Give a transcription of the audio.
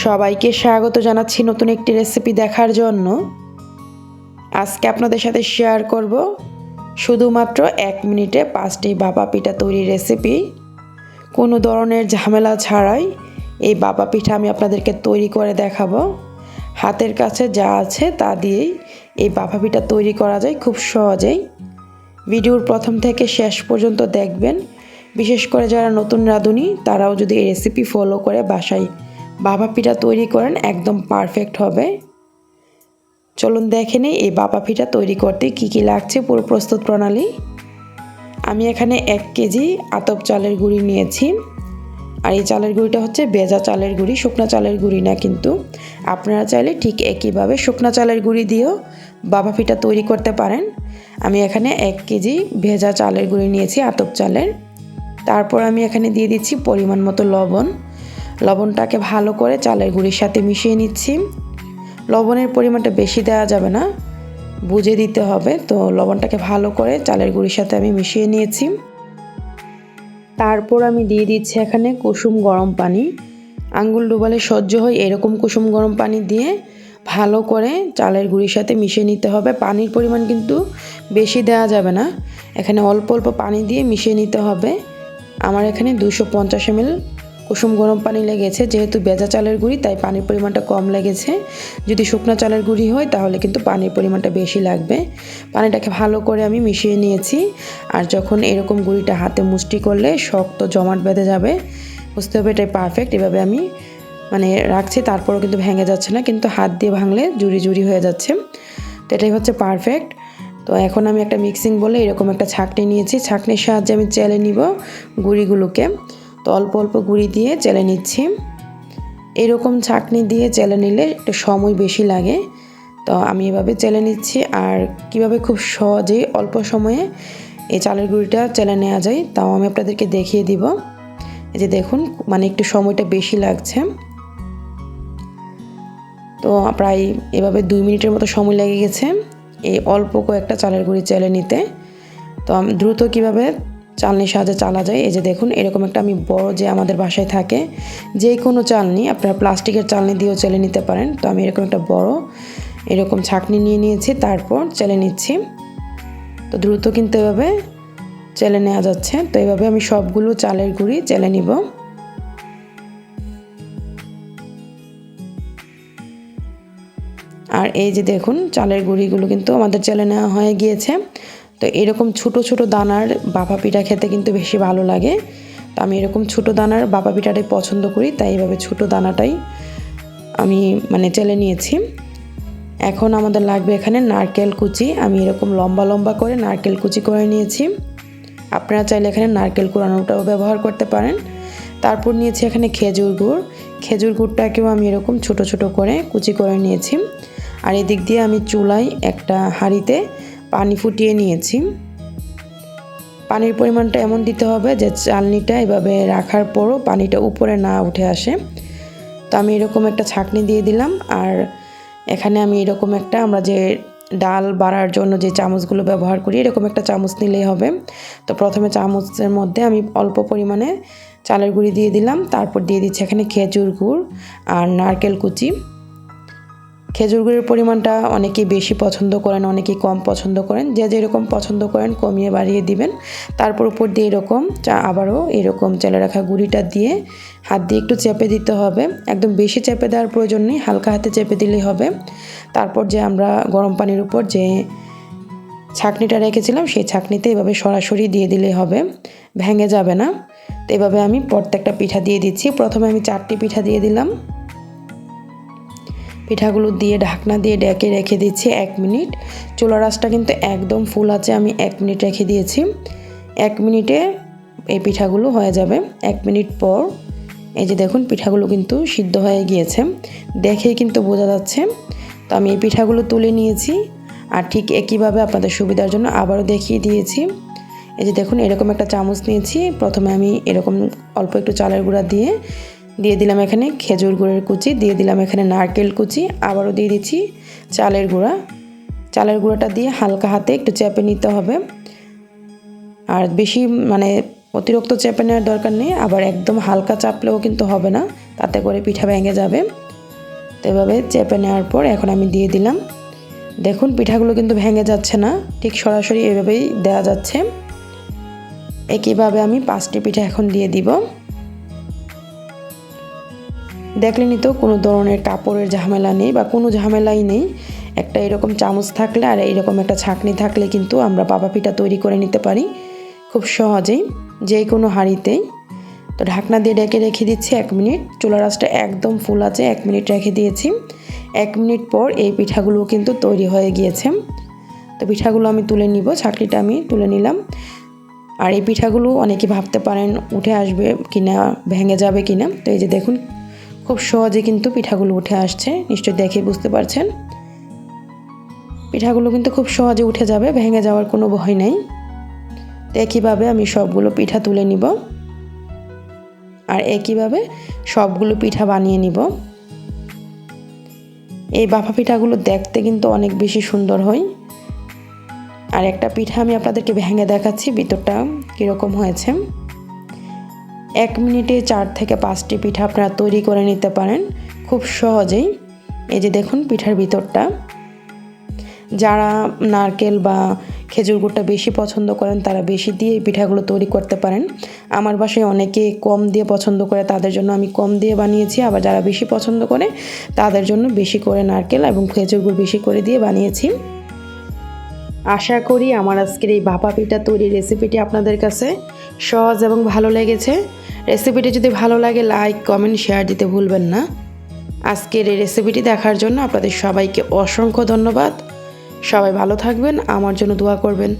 সবাইকে স্বাগত জানাচ্ছি নতুন একটি রেসিপি দেখার জন্য। আজকে আপনাদের সাথে শেয়ার করব শুধুমাত্র 1 মিনিটে 5টি ভাপা পিঠা তৈরির রেসিপি। কোনো ধরনের ঝামেলা ছাড়াই এই ভাপা পিঠা আমি আপনাদেরকে তৈরি করে দেখাবো। হাতের কাছে যা আছে তা দিয়েই এই ভাপা পিঠা তৈরি করা যায় খুব সহজেই। ভিডিওর প্রথম থেকে শেষ পর্যন্ত দেখবেন। বিশেষ করে যারা নতুন রাঁধুনি তারাও যদি এই রেসিপি ফলো করে বাসায় ভাপা পিঠা তৈরি করেন একদম পারফেক্ট হবে। চলুন দেখে নিই এই ভাপা পিঠা তৈরি করতে কি কি লাগছে পুরো প্রস্তুত প্রণালী। আমি এখানে 1 কেজি আতপ চালের গুঁড়ি নিয়েছি। আর এই চালের গুঁড়িটা হচ্ছে ভেজা চালের গুঁড়ি, শুকনা চালের গুঁড়ি না। কিন্তু আপনারা চাইলে ঠিক একইভাবে শুকনা চালের গুঁড়ি দিয়েও ভাপা পিঠা তৈরি করতে পারেন। আমি এখানে 1 কেজি ভেজা চালের গুঁড়ি নিয়েছি আতপ চালের। তারপর আমি এখানে দিয়ে দিচ্ছি পরিমাণ মতো লবণ। লবণটাকে ভালো করে চালের গুঁড়ির সাথে মিশিয়ে নিচ্ছি। লবণের পরিমাণটা বেশি দেওয়া যাবে না, বুঝে দিতে হবে। তো লবণটাকে ভালো করে চালের গুঁড়ির সাথে আমি মিশিয়ে নিয়েছি। তারপর আমি দিয়ে দিচ্ছি এখানে কুসুম গরম পানি। আঙ্গুল ডুবালে সহ্য হয় এরকম কুসুম গরম পানি দিয়ে ভালো করে চালের গুঁড়ির সাথে মিশিয়ে নিতে হবে। পানির পরিমাণ কিন্তু বেশি দেওয়া যাবে না, এখানে অল্প অল্প পানি দিয়ে মিশিয়ে নিতে হবে। আমার এখানে 250 ml কুসুম গরম পানি লেগেছে। যেহেতু ভেজা চালের গুঁড়ি তাই পানির পরিমাণটা কম লেগেছে। যদি শুকনো চালের গুঁড়ি হয় তাহলে কিন্তু পানির পরিমাণটা বেশি লাগবে। পানিটাকে ভালো করে আমি মিশিয়ে নিয়েছি। আর যখন এরকম গুঁড়িটা হাতে মুষ্টি করলে শক্ত জমাট বেঁধে যাবে, বুঝতে হবে এটাই পারফেক্ট। এভাবে আমি রাখছি, তারপরও কিন্তু ভেঙে যাচ্ছে না, কিন্তু হাত দিয়ে ভাঙলে জুড়ি জুড়ি হয়ে যাচ্ছে। তো এটাই হচ্ছে পারফেক্ট। তো এখন আমি একটা মিক্সিং বলে এরকম একটা ছাঁকনি নিয়েছি। ছাঁকনির সাহায্যে আমি চেলে নিব গুঁড়িগুলোকে। তো অল্প অল্প গুঁড়ি দিয়ে চেলে নিচ্ছি। এরকম ছাঁকনি দিয়ে চেলে নিলে একটু সময় বেশি লাগে। তো আমি এভাবে চেলে নিচ্ছি। আর কিভাবে খুব সহজেই অল্প সময়ে এই চালের গুঁড়িটা চেলে নেওয়া যায় তাও আমি আপনাদেরকে দেখিয়ে দিব। এই যে দেখুন, একটু সময়টা বেশি লাগছে। তো প্রায় এভাবে 2 মিনিটের মতো সময় লেগে গেছে এই অল্প কয়েকটা চালের গুঁড়ি চেলে নিতে। তো দ্রুত কিভাবে চালনির সাহায্যে চালা যায়, এই যে দেখুন এরকম একটা আমি বড় যে আমাদের বাসায় থাকে যে কোনো চালনি, আপনারা প্লাস্টিকের চালনি দিয়েও চেলে নিতে পারেন। তো আমি এরকম একটা বড় এরকম ছাঁকনি নিয়ে নিয়েছি, তারপর চেলে নিচ্ছি। তো দ্রুত কিন্তু এভাবে চেলে নেওয়া যাচ্ছে। তো এইভাবে আমি সবগুলো চালের গুঁড়ি চেলে নিব। আর এই যে দেখুন চালের গুঁড়িগুলো কিন্তু আমাদের চেলে নেওয়া হয়ে গিয়েছে। তো এরকম ছোট ছোট দানার ভাপা পিঠা খেতে কিন্তু বেশি ভালো লাগে। তো আমি এরকম ছোট দানার ভাপা পিঠাটাই পছন্দ করি, তাই এইভাবে ছোট দানাটাই আমি চেলে নিয়েছি। এখন আমাদের লাগবে এখানে নারকেল কুচি। আমি এরকম লম্বা লম্বা করে নারকেল কুচি করে নিয়েছি। আপনারা চাইলে এখানে নারকেল কোরানোটাও ব্যবহার করতে পারেন। তারপর নিয়েছি এখানে খেজুর গুড়। খেজুর গুড়টাকেও আমি এরকম ছোট ছোট করে কুচি করে নিয়েছি। আর এদিক দিয়ে আমি চুলায় একটা হাঁড়িতে পানি ফুটিয়ে নিয়েছি। পানির পরিমাণটা এমন দিতে হবে যে চালনিটা এভাবে রাখার পরও পানিটা উপরে না উঠে আসে। তো আমি এরকম একটা ছাঁকনি দিয়ে দিলাম। আর এখানে আমি এরকম একটা, আমরা যে ডাল বাড়ার জন্য যে চামচগুলো ব্যবহার করি, এরকম একটা চামচ নিলেই হবে। তো প্রথমে চামচের মধ্যে আমি অল্প পরিমাণে চালের গুঁড়ি দিয়ে দিলাম। তারপর দিয়ে দিচ্ছি এখানে খেজুর গুড় আর নারকেল কুচি। খেজুর গুড়ের পরিমাণটা অনেকেই বেশি পছন্দ করেন, অনেকেই কম পছন্দ করেন। যে যেরকম পছন্দ করেন কমিয়ে বাড়িয়ে দিবেন। তারপর উপর দিয়ে এরকম আবারও এরকম চেলে রাখা গুঁড়িটা দিয়ে হাত দিয়ে একটু চেপে দিতে হবে। একদম বেশি চেপে দেওয়ার প্রয়োজন নেই, হালকা হাতে চেপে দিলেই হবে। তারপর যে আমরা গরম পানির উপর যে ছাঁকনিটা রেখেছিলাম সেই ছাঁকনিতে এভাবে সরাসরি দিয়ে দিলেই হবে, ভেঙে যাবে না। তো এভাবে আমি প্রত্যেকটা পিঠা দিয়ে দিচ্ছি। প্রথমে আমি 4টি পিঠা দিয়ে দিলাম। পিঠাগুলো দিয়ে ঢাকনা দিয়ে ডেকে রেখে দিচ্ছি 1 মিনিট। চুলার আঁচটা কিন্তু একদম ফুল আছে, আমি 1 মিনিট রেখে দিয়েছি। 1 মিনিটে এই পিঠাগুলো হয়ে যাবে। 1 মিনিট পর এই যে দেখুন পিঠাগুলো কিন্তু সিদ্ধ হয়ে গিয়েছে, দেখেই কিন্তু বোঝা যাচ্ছে। তো আমি এই পিঠাগুলো তুলে নিয়েছি। আর ঠিক একইভাবে আপনাদের সুবিধার জন্য আবারও দেখিয়ে দিয়েছি। এই যে দেখুন এরকম একটা চামচ নিয়েছি। প্রথমে আমি এরকম অল্প একটু চালের গুঁড়া দিয়ে দিলাম এখানে খেজুর গুড়ের কুচি, দিয়ে দিলাম এখানে নারকেল কুচি, আবারও দিয়ে দিচ্ছি চালের গুঁড়া। চালের গুঁড়াটা দিয়ে হালকা হাতে একটু চেপে নিতে হবে। আর বেশি অতিরিক্ত চেপে নেওয়ার দরকার নেই, আবার একদম হালকা চাপলেও কিন্তু হবে না, তাতে করে পিঠা ভেঙে যাবে। এভাবে চেপে নেওয়ার পর এখন আমি দিয়ে দিলাম। দেখুন পিঠাগুলো কিন্তু ভেঙে যাচ্ছে না, ঠিক সরাসরি এভাবেই দেওয়া যাচ্ছে। একইভাবে আমি 5টি পিঠা এখন দিয়ে দিব। দেখলেনই তো কোনো ধরনের কাপড়ের ঝামেলা নেই বা কোনো ঝামেলাই নেই। একটা এরকম চামচ থাকলে আর এরকম একটা ছাঁকনি থাকলে কিন্তু আমরা ভাপা পিঠা তৈরি করে নিতে পারি খুব সহজেই, যে কোনো হাঁড়িতেই। তো ঢাকনা দিয়ে ঢেকে রেখে দিচ্ছি 1 মিনিট। চুলার আঁচটা একদম ফুল আছে, 1 মিনিট রেখে দিয়েছি। 1 মিনিট পর এই পিঠাগুলো কিন্তু তৈরি হয়ে গিয়েছে। তো পিঠাগুলো আমি তুলে নিব, ছাঁকনিটা আমি তুলে নিলাম। আর এই পিঠাগুলো অনেকে ভাবতে পারেন উঠে আসবে কিনা, ভেঙে যাবে কিনা। তো এই যে দেখুন খুব সহজে কিন্তু পিঠাগুলো উঠে আসছে, নিশ্চয়ই দেখে বুঝতে পারছেন। পিঠাগুলো কিন্তু খুব সহজে উঠে যাবে, ভেঙে যাওয়ার কোনো ভয় নেই। তো একইভাবে আমি সবগুলো পিঠা তুলে নিব আর একইভাবে সবগুলো পিঠা বানিয়ে নিব। এই ভাপা পিঠাগুলো দেখতে কিন্তু অনেক বেশি সুন্দর হয়। আর একটা পিঠা আমি আপনাদেরকে ভেঙে দেখাচ্ছি ভিতরটা কীরকম হয়েছে। 1 মিনিটে 4 থেকে 5টি পিঠা আপনারা তৈরি করে নিতে পারেন খুব সহজেই। এই যে দেখুন পিঠার ভিতরটা। যারা নারকেল বা খেজুর গুড়টা বেশি পছন্দ করেন তারা বেশি দিয়ে এই পিঠাগুলো তৈরি করতে পারেন। আমার বাসায় অনেকে কম দিয়ে পছন্দ করে, তাদের জন্য আমি কম দিয়ে বানিয়েছি। আবার যারা বেশি পছন্দ করে তাদের জন্য বেশি করে নারকেল এবং খেজুর গুড় বেশি করে দিয়ে বানিয়েছি। আশা করি আমার আজকের এই ভাপা পিঠা তৈরির রেসিপিটি আপনাদের কাছে সহজ এবং ভালো লেগেছে। রেসিপিটি যদি ভালো লাগে লাইক, কমেন্ট, শেয়ার দিতে ভুলবেন না। আজকের এই রেসিপিটি দেখার জন্য আপনাদের সবাইকে অসংখ্য ধন্যবাদ। সবাই ভালো থাকবেন, আমার জন্য দোয়া করবেন।